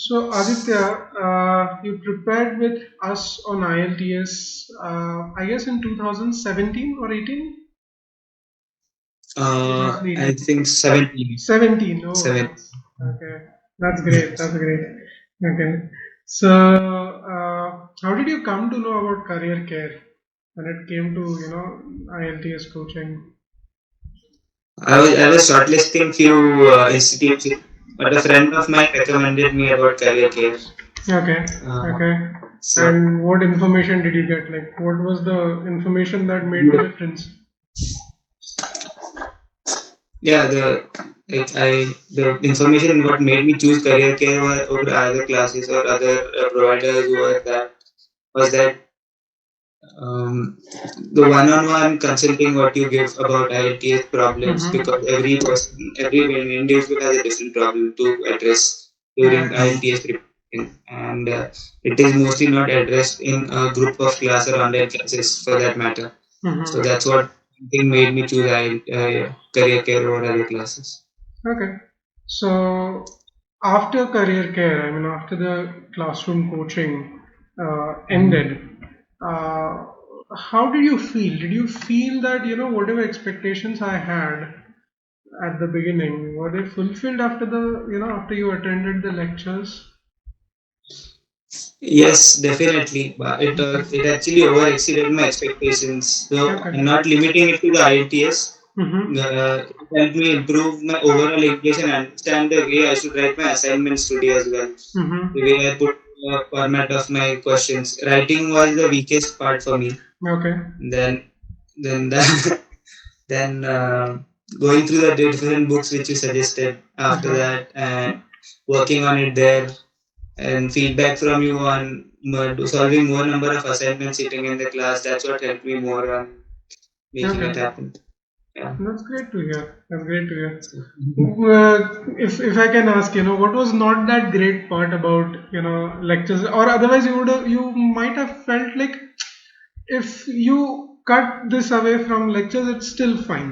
So Aditya, you prepared with us on IELTS, I guess in 2017 or 18, roughly I think 17. 17. Oh, 7. that's okay. That's great. That's great. Okay. So, how did you come to know about career care when it came to IELTS coaching? I was shortlisting few institutes, but a friend of mine recommended me about career care. Okay. Uh, Okay. so And what information did you get? Like, what was the information that made the difference? yeah, the information what made me choose career care over other classes or other providers was that um, the one-on-one consulting what you give about IELTS problems, because every person, every individual has a different problem to address during IELTS preparation, and it is mostly not addressed in a group of class or online classes for that matter. So Mm-hmm. that's what thing made me choose career care over other classes. Okay. So after career care, I mean, after the classroom coaching ended, uh, how did you feel? Did you feel that, whatever expectations I had at the beginning, were they fulfilled after after you attended the lectures? Yes, definitely. But it actually over exceeded my expectations. So Okay. I'm not limiting it to the IELTS. Mm-hmm. It helped me improve my overall English and understand the way I should write my assignments today as well. The way I Mm-hmm. put the format of my questions. Writing was the weakest part for me. Okay. Then, then, then going through the different books which you suggested after Uh-huh. that and working on it there and feedback from you on solving more number of assignments sitting in the class. That's what helped me more on making it Okay. happen. Yeah. That's great to hear. That's great to hear. So, If I can ask, what was not that great part about lectures, or otherwise you might have felt like if you cut this away from lectures, it's still fine.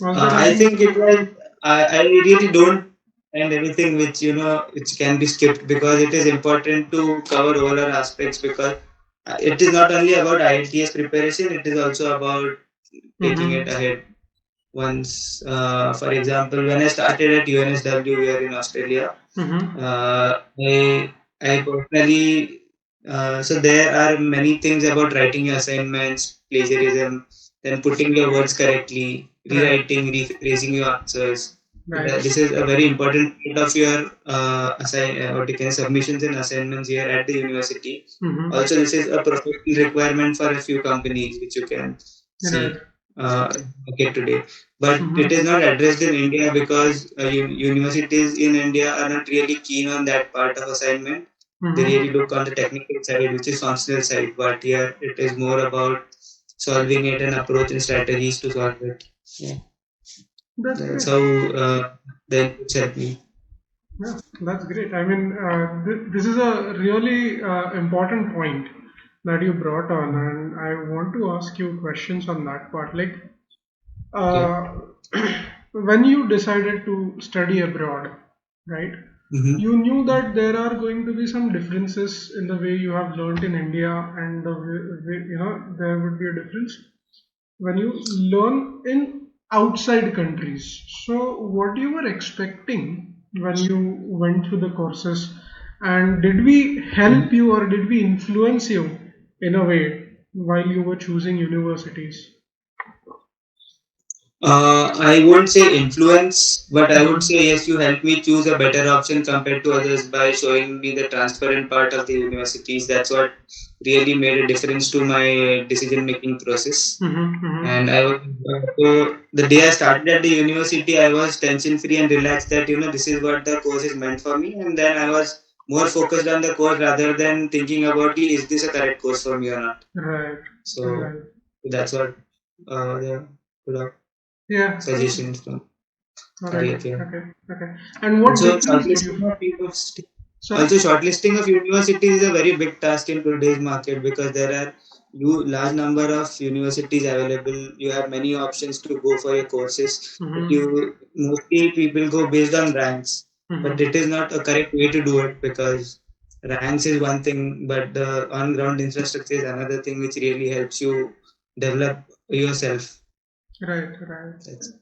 Was there I any? think it was. I really don't find anything which which can be skipped, because it is important to cover all our aspects, because it is not only about IELTS preparation. It is also about taking it Mm-hmm. ahead. Once, for example, when I started at UNSW here in Australia, Mm-hmm. I personally, so there are many things about writing your assignments, plagiarism, then putting your words correctly, Right. rewriting, rephrasing your answers. So Right. this is a very important part of your what you can submissions and assignments here at the university. Also, Mm-hmm. this is a professional requirement for a few companies which you can Right. see market today, but it is not Mm-hmm. addressed in India because universities in India are not really keen on that part of assignment. They really Mm-hmm. look on the technical side, which is functional side, but here it is more about solving it and approach and strategies to solve it. Yeah, That's that's great. how the inputs help me. Yeah, that's great. I mean, this is a really important point that you brought on, and I want to ask you questions on that part. Like, Okay. uh, when you decided to study abroad, right? Mm-hmm. You knew that there are going to be some differences in the way you have learned in India, and there would be a difference when you learn in outside countries. So, what you were expecting when you went through the courses, and did we help you or did we influence you in a way while you were choosing universities? I won't say influence, but I would say yes, you helped me choose a better option compared to others by showing me the transparent part of the universities. That's what really made a difference to my decision making process. Mm-hmm, And mm-hmm. I was so the day I started at the university, I was tension free and relaxed that this is what the course is meant for me. And then I was more focused on the course rather than thinking about is this a correct course for me or not. Right, So right. that's what the good Yeah, suggestions from all right. career care. Okay, okay. And what Also, difference did you? Sorry? shortlisting of universities is a very big task in today's market, because there are large number of universities available. You have many options to go for your courses, but Mm-hmm. you mostly people go based on ranks. but Mm-hmm. it is not a correct way to do it, because ranks is one thing, but the on ground infrastructure is another thing which really helps you develop yourself. Right, right. That's,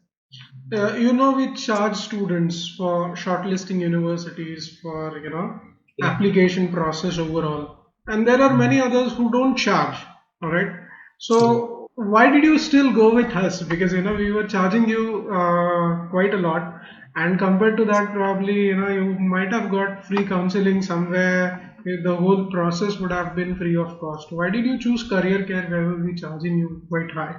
We charge students for shortlisting universities for, yeah. application process overall. And there are many others who don't charge. All right. So, So why did you still go with us? Because, we were charging you quite a lot. And compared to that, probably, you might have got free counseling somewhere. The whole process would have been free of cost. Why did you choose career care where we'll be charging you quite high?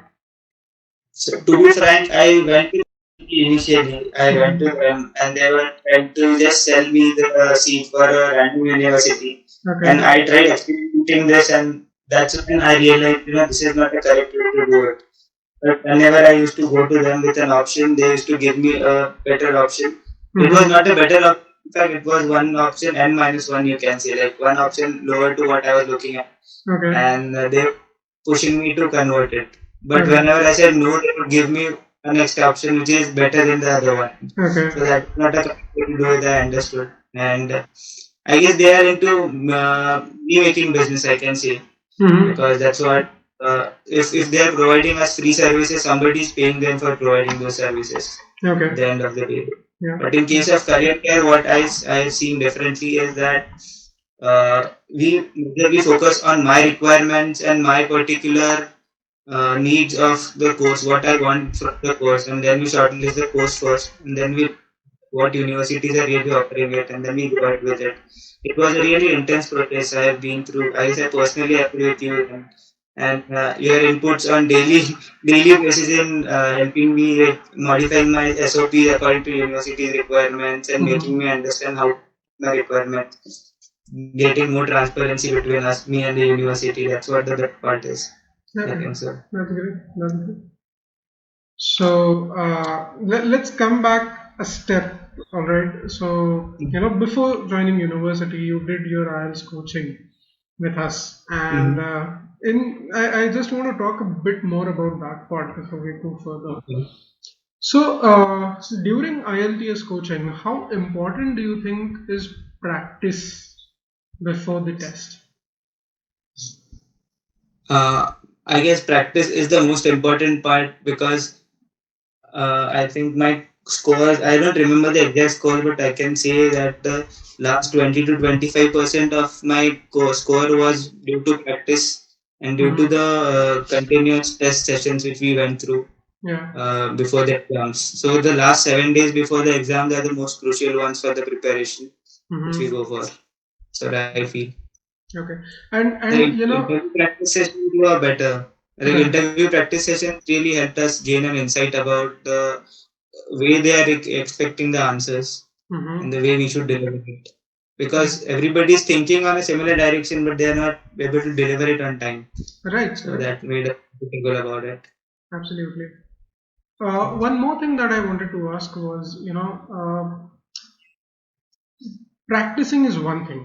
so to be frank, I went to initially. I went to Mhm. them and they were trying to just sell me the seat for a random university. And Okay. I tried executing this, and that's when I realized, this is not a correct way to do it. But whenever I used to go to them with an option, they used to give me a better option. It was Mm-hmm. not a better option. In fact, it was one option n minus one, you can say, like one option lower to what I was looking at, Okay. and they were pushing me to convert it. But Okay. whenever I said no, they would give me a next option which is better than the other one. So Okay. that's not a correct way to do it. I understood, and I guess they are into me making business, I can say, Mm-hmm. because that's what if they are providing us free services, somebody is paying them for providing those services at Okay. the end of the day. Yeah. But in case of career care, what I have seen differently is that we focus on my requirements and my particular needs of the course, what I want from the course, and then we shortlist the course first, and then we what universities are really offering it, and then we go ahead with it. It was a really intense process I have been through. I guess I personally agree with you, and your inputs on daily basis in helping me with modifying my SOP according to university's requirements and making me Mm-hmm. understand how my requirements, getting more transparency between us, me and the university. That's what the best part is. I Yeah. think so. That's great. That's great. So let's come back a step. All right. So before joining university, you did your IELTS coaching with us, and Mm-hmm. I just want to talk a bit more about that part before we go further. Okay. So during IELTS coaching, how important do you think is practice before the test? Uh, I guess practice is the most important part, because I think my scores, I don't remember the exact score, but I can say that the last 20 to 25% of my score was due to practice and due to Mm-hmm. the continuous test sessions which we went through Yeah. before the exams. So the last 7 days before the exams are the most crucial ones for the preparation which we go Mm-hmm. for. So that I feel. Okay. And The and interview practice sessions were better. Like right. interview practice sessions really helped us gain an insight about the way they are expecting the answers and the Mm-hmm. way we should deliver it. Because everybody is thinking on a similar direction, but they are not able to deliver it on time. Right. So Right. that made us critical about it. Absolutely. One more thing that I wanted to ask was, practicing is one thing,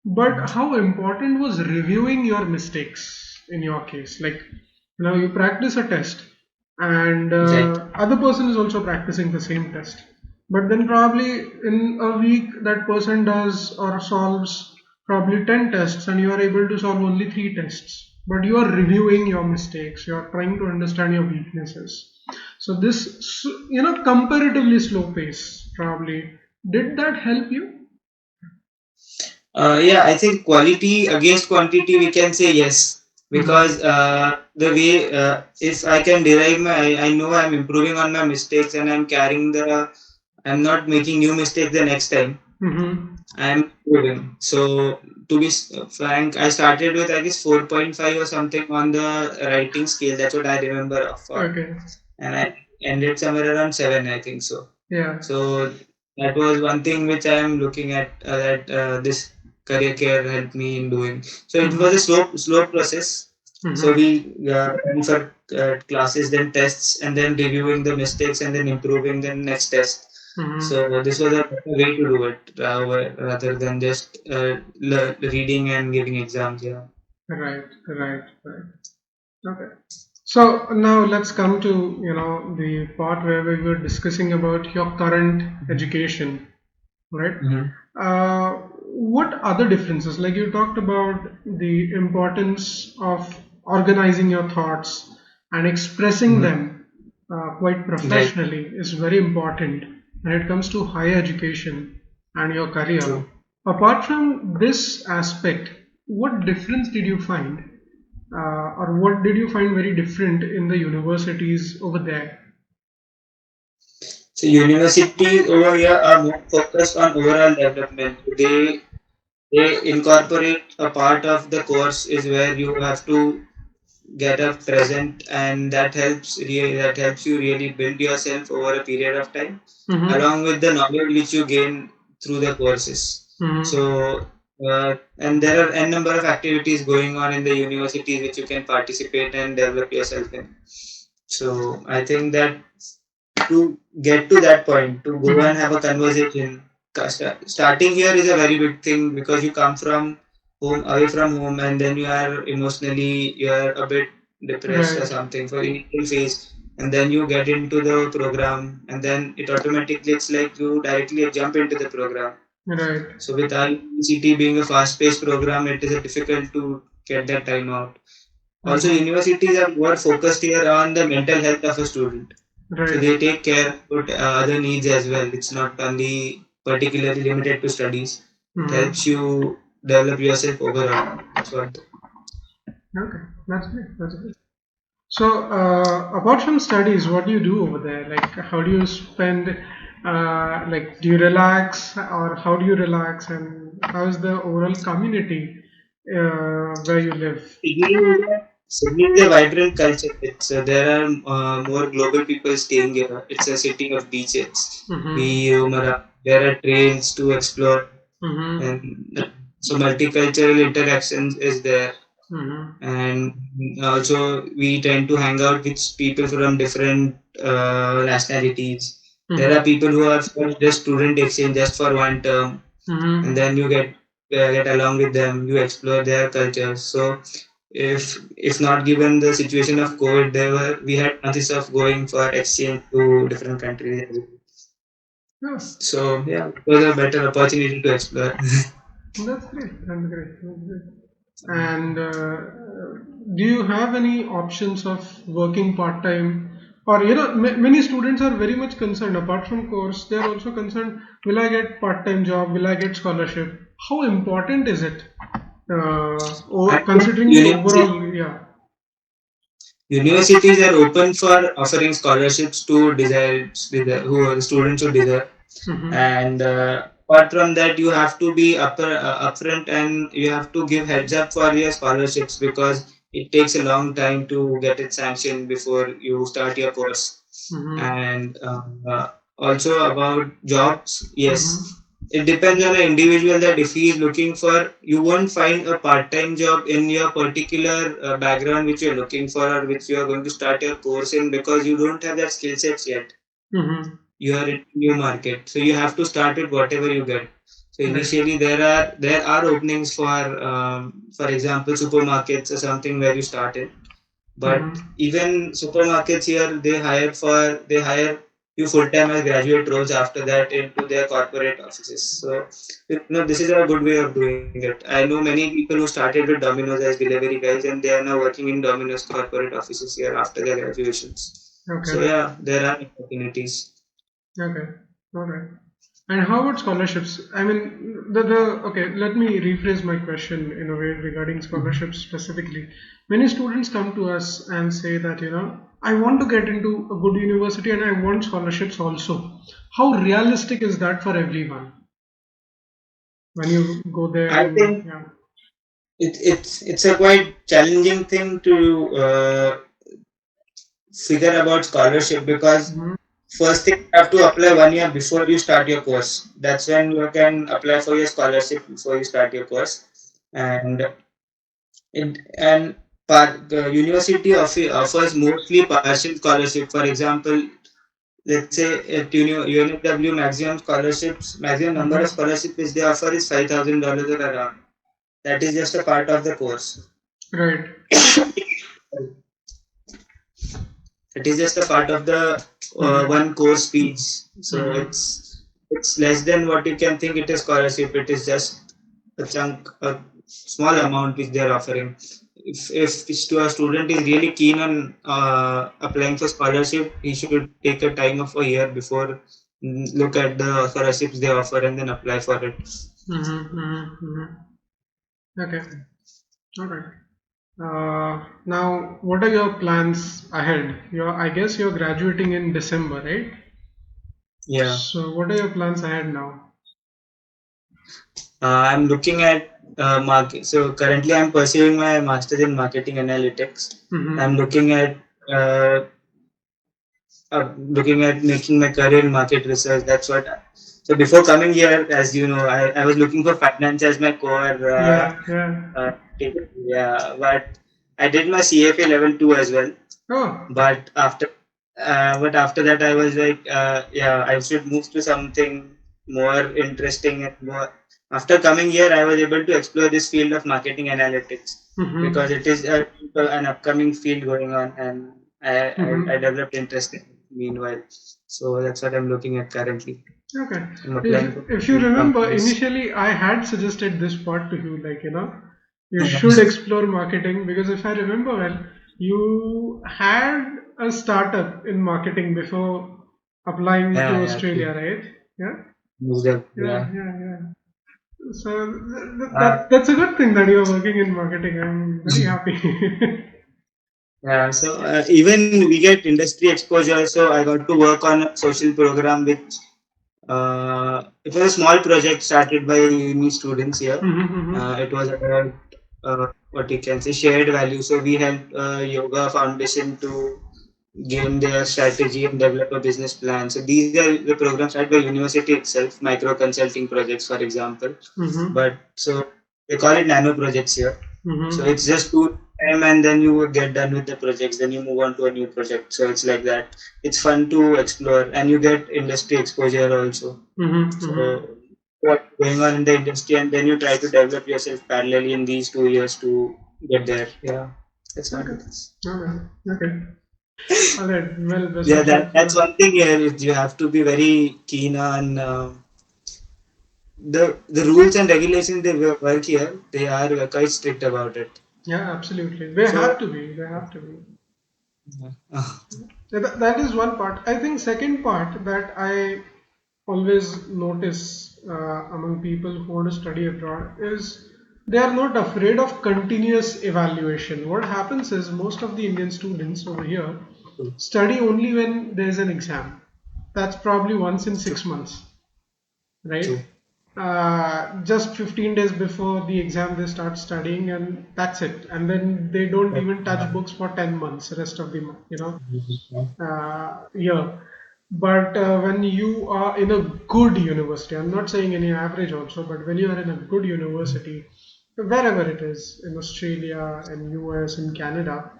but how important was reviewing your mistakes in your case? Like, you practice a test, and Right. other person is also practicing the same test. But then probably in a week that person does or solves probably 10 tests, and you are able to solve only 3 tests. But you are reviewing your mistakes. You are trying to understand your weaknesses. So this, comparatively slow pace probably. Did that help you? Yeah, I think quality against quantity, we can say yes. Because Mm-hmm. the way, if I can derive I know I'm improving on my mistakes and I'm not making new mistakes the next time. Mm-hmm. I'm improving. So to be frank, I started with I guess 4.5 or something on the writing scale. That's what I remember of, Okay. and I ended somewhere around 7, I think so. Yeah. So that was one thing which I am looking at, that this career care helped me in doing. So it was a Mm-hmm. slow process. So Mm-hmm. we went for classes, then tests, and then reviewing the mistakes, and then improving the next test. Mm-hmm. So this was a better way to do it, rather than just reading and giving exams. Yeah. Right. Right. Right. Okay. So now let's come to the part where we were discussing about your current education, right? Mhm. What other differences? Like you talked about the importance of organizing your thoughts and expressing Mhm. them quite Right. professionally is very important when it comes to higher education and your career. True. Apart from this aspect, what difference did you find, or what did you find very different in the universities over there? So universities over here are more focused on overall development. They incorporate a part of the course is where you have to get a present, and that helps you really build yourself over a period of time, Mm-hmm. along with the knowledge which you gain through the courses. Mm-hmm. So and there are n number of activities going on in the universities which you can participate and develop yourself in. So I think that to get to that point, to go and Mm-hmm. have a conversation, starting here is a very big thing because you come from home, away from home, and then you are a bit depressed or Right. something for initial phase, and then you get into the program, and then it automatically it's like you directly jump into the program. Right. So with our university being a fast-paced program, it is difficult to get that time out. Also, Mm-hmm. universities are more focused here on the mental health of a student. So Right. they take care about other needs as well. It's not only particularly limited to studies. It helps Mm-hmm. you develop yourself overall. That's what. Okay, that's great. That's great. So, apart from studies, what do you do over there? Like, how do you spend? Like, do you relax, or how do you relax, and how is the overall community where you live? Sydney is a vibrant culture. There are more global people staying here. It's a city of beaches. Mm-hmm. We roam around. There are trails to explore, Mm-hmm. and so multicultural interactions is there. Mm-hmm. And also we tend to hang out with people from different nationalities. There are Mm-hmm. people who are for just student exchange just for one term, and Mm-hmm. then you get along with them. You explore their cultures. So if not given the situation of COVID, we had chances of going for exchange to different countries. Yeah, So yeah, it was a better opportunity to explore. that's great. That's great. That's great. And do you have any options of working part time? Or many students are very much concerned. Apart from course, they are also concerned. Will I get part time job? Will I get scholarship? How important is it? I think Considering the overall, yeah. universities are open for offering scholarships to who are the students who desire. Mm-hmm. And apart from that, you have to be upfront, and you have to give heads up for your scholarships because it takes a long time to get it sanctioned before you start your course. Mm-hmm. And also about jobs, Mm-hmm. yes, it depends on the individual that if he is looking for, you won't find a part-time job in your particular background which you're looking for or which you are going to start your course in because you don't have that skill sets yet. Mm-hmm. You are in new market, so you have to start with whatever you get. So Right. initially there are openings for example supermarkets or something where you start in, but Mm-hmm. even supermarkets here they hire you full time as graduate roles after that into their corporate offices. So this is a good way of doing it. I know many people who started with Domino's as delivery guys, and they are now working in Domino's corporate offices here after their graduations. So Okay. yeah, there are opportunities. Okay. All right. And how about scholarships? I mean, okay, let me rephrase my question in a way regarding scholarships specifically. Many students come to us and say that, I want to get into a good university and I want scholarships also. How realistic is that for everyone when you go there I and, think yeah. it's a quite challenging thing to figure about scholarship because Mhm. first thing you have to apply 1 year before you start your course. That's when you can apply for your scholarship before you start your course, and and the university offers mostly partial scholarship. For example, let's say at UNFW maximum number of Mhm. scholarship which they offer is $5,000 or around. That is just a part of the course. Right. It is just a part of the one course fees. So it's less than what you can think it is scholarship. It is just a chunk, a small amount which they are offering. If a student is really keen on applying for scholarship, he should take a time of a year before look at the scholarships they offer and then apply for it. Okay. All right. Now, what are your plans ahead? I guess you're graduating in December, right? Yeah. So, what are your plans ahead now? I'm looking at market. So currently, I'm pursuing my master's in marketing analytics. I'm looking at making my career in market research. That's what. So before coming here, as you know, I was looking for finance as my core. Yeah. But I did my CFA level 2 as well. Oh. But after that, I was like, I should move to something more interesting and more. After coming here, I was able to explore this field of marketing analytics because it is an upcoming field going on, and I developed interest in it meanwhile. So that's what I'm looking at currently. Okay. If you remember, initially I had suggested this part to you, like, you should explore marketing, because if I remember well, you had a startup in marketing before applying to Australia, right? Yeah. So that's a good thing that you're working in marketing. I'm very happy. Yeah, so even we get industry exposure. So I got to work on a social program which it was a small project started by uni students here. It was about what you can say shared value. So we helped Yoga Foundation to gain their strategy and develop a business plan. So these are the programs started by university itself, micro consulting projects, for example. But so they call it nano projects here. So it's just 2 time and then you get done with the projects, then you move on to a new project. So it's like that. It's fun to explore and you get industry exposure also. So what's going on in the industry, and then you try to develop yourself parallelly in these 2 years to get there. Yeah, that's not it. Okay. All right. Well, yeah, that's one thing here. You have to be very keen on the rules and regulations they work here. They are quite strict about it. Yeah, absolutely. They have to be. That is one part. I think second part that I always notice among people who want to study abroad is they are not afraid of continuous evaluation. What happens is most of the Indian students over here study only when there is an exam. That's probably once in 6 months, right? Just 15 days before the exam they start studying, and that's it, and then they don't even touch books for 10 months rest of the year. But when you are in a good university, I'm not saying any average also, but when you are in a good university, wherever it is, in Australia, in US, in Canada,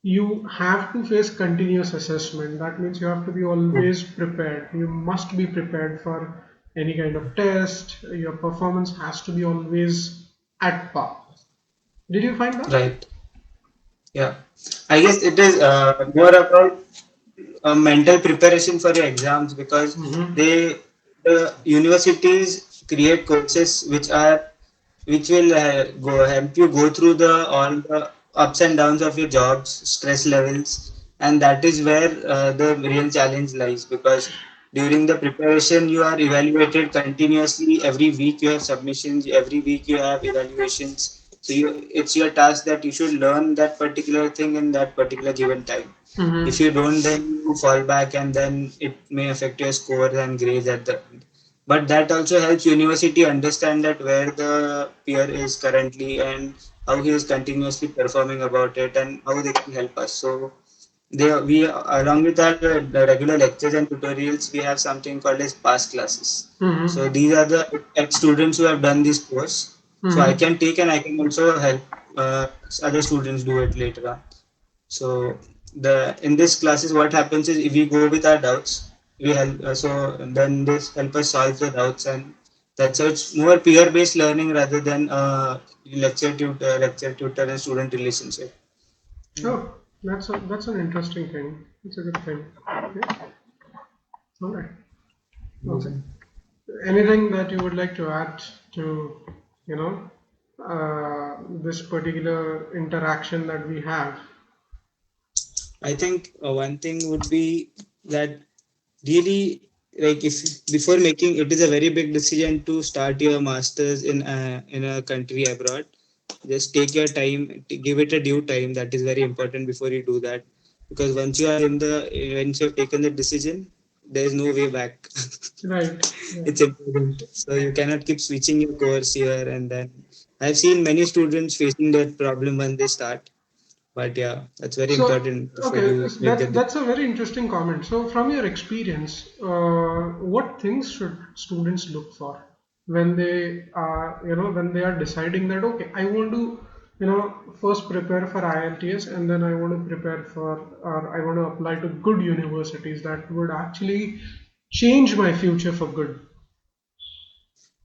you have to face continuous assessment. That means you have to be always prepared. You must be prepared for any kind of test. Your performance has to be always at par. Did you find that? Right. Yeah. I guess it is more about mental preparation for your exams because the universities create courses which will help you go through all the ups and downs of your jobs, stress levels, and that is where the real challenge lies because during the preparation you are evaluated continuously. Every week you have submissions, every week you have evaluations. So it's your task that you should learn that particular thing in that particular given time. If you don't, then you fall back and then it may affect your scores and grades at the end. But that also helps university understand that where the peer is currently and how he is continuously performing about it and how they can help us. So we along with our the regular lectures and tutorials, we have something called as past classes. So these are the students who have done this course. So I can take and I can also help other students do it later on. So in this classes, what happens is if we go with our doubts, we help. So then this help us solve the doubts, and that's so it's more peer-based learning rather than lecture tutor and student relationship. Oh, That's an interesting thing. It's a good thing. Yeah. All right. Okay. Anything that you would like to add to, you know, this particular interaction that we have? I think one thing would be that really, like, if before making it is a very big decision to start your masters in a country abroad. Just take your time, give it a due time. That is very important before you do that, because once you have taken the decision, there is no way back. Right. It's Right. important. So you cannot keep switching your course here and then. I've seen many students facing that problem when they start. But yeah, that's very So, important before okay, you make that decision. that's a very interesting comment. So, from your experience, what things should students look for when they are, when they are deciding that, okay, I want to, first prepare for IELTS and then I want to prepare for, or I want to apply to good universities that would actually change my future for good.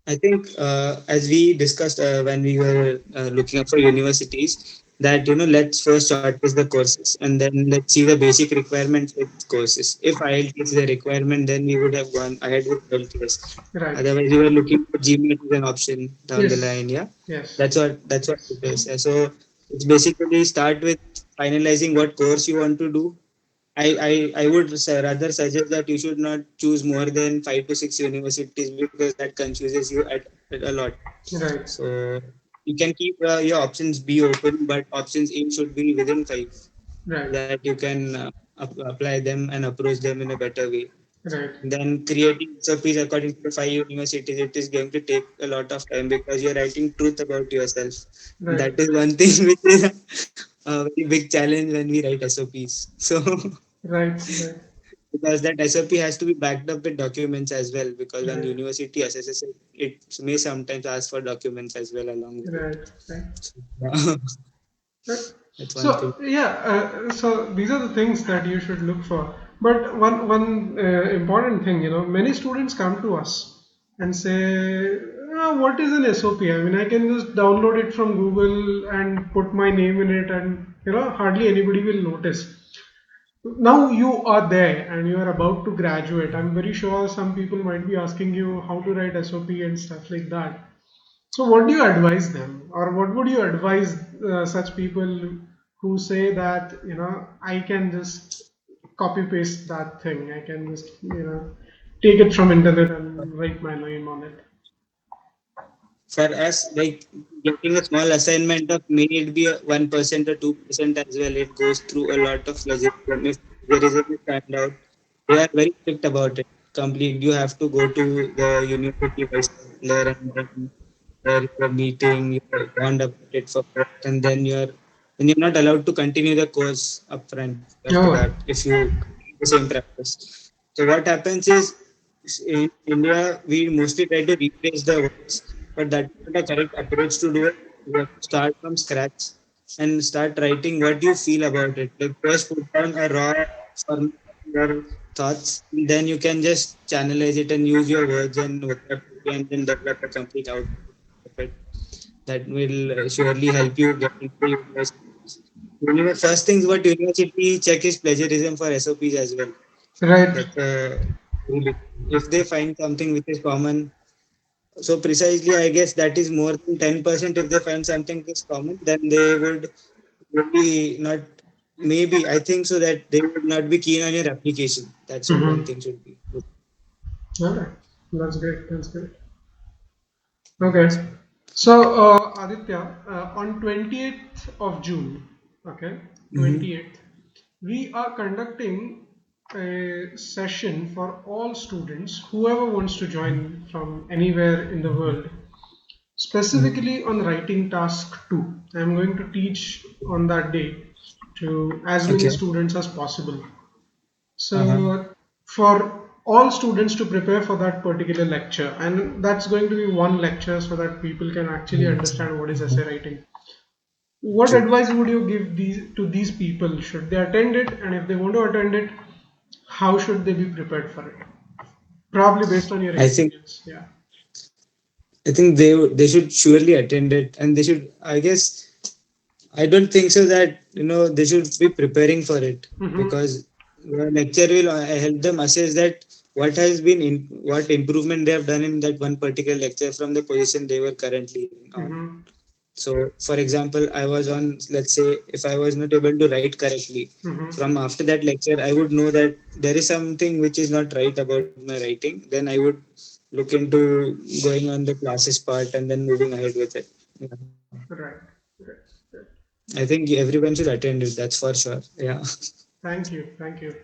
I think, as we discussed when we were looking up for universities, that let's first shortlist the courses and then let's see the basic requirements for these courses. If IELTS is a requirement, then we would have gone ahead with IELTS. Right. Otherwise, we were looking for GMAT as an option down the Yes. line. Yeah, Yes. that's what it is. So it's basically start with finalizing what course you want to do. I would rather suggest that you should not choose more than 5 to 6 universities, because that confuses you at a lot. Right. So you can keep your options be open, but options A should be within five, so Right. that you can apply them and approach them in a better way. Right. Then creating SOPs according to the 5 universities, it is going to take a lot of time because you're writing truth about yourself. And Right. that is one thing which is a very big challenge when we write SOPs. So Right. Right. because that SOP has to be backed up with documents as well. Because when Right. university assesses it, it may sometimes ask for documents as well along with it. Right. Right. So, yeah, Right. that's one thing. So yeah, so these are the things that you should look for. But one important thing, many students come to us and say, "What is an SOP? I mean, I can just download it from Google and put my name in it, and hardly anybody will notice." Now you are there and you are about to graduate. I'm very sure some people might be asking you how to write SOP and stuff like that. So, what do you advise them, or what would you advise such people who say that I can just copy paste that thing, I can just take it from internet and write my name on it. For us, like getting a small assignment of may it be a 1% or 2% as well, it goes through a lot of plagiarism. If plagiarism is found out, they are very strict about it. Complete, you have to go to the university vice chancellor, and then there is a meeting, you're warned about it for first, and you're not allowed to continue the course upfront after Oh, that if you continue the same practice. So what happens is, in India we mostly try to replace the words, but that's not a correct approach to do it. You have to start from scratch and start writing what you feel about it. Like first put down a raw form your thoughts, and then you can just channelize it and use your words and vocabulary and then develop a complete output of it. That will surely help you get into the university. First things what university check is plagiarism for SOPs as well. right. That's a very big thing. If they find something which is common, so precisely, I guess that is more than 10%. If they find something is common, then they would be not. Maybe I think so that they would not be keen on your application. That's what one Mm-hmm. thing should be. All right. That's great. That's great. Okay. So, Aditya, on 28th of June, okay, Mm-hmm. 28th, we are conducting a session for all students, whoever wants to join from anywhere in the world, Mm-hmm. specifically on writing task 2. I'm going to teach on that day to as many Okay. students as possible. Uh-huh. So, for all students to prepare for that particular lecture, and that's going to be one lecture so that people can actually understand what is essay writing. What True. advice would you give these people? Should they attend it? And if they want to attend it, how should they be prepared for it? Probably based on your I think experience. Yeah. I think they should surely attend it, and they should. I guess I don't think so that they should be preparing for it, Mm-hmm. because the lecture will help them assess that what improvement they have done in that one particular lecture from the position they were currently on. Mm-hmm. So, for example, I was on, let's say, if I was not able to write correctly, Mm-hmm. from after that lecture, I would know that there is something which is not right about my writing. Then I would look into going on the classes part and then moving ahead with it. Yeah. Right. Right. Right. I think everyone should attend it. That's for sure. Yeah. Thank you. Thank you.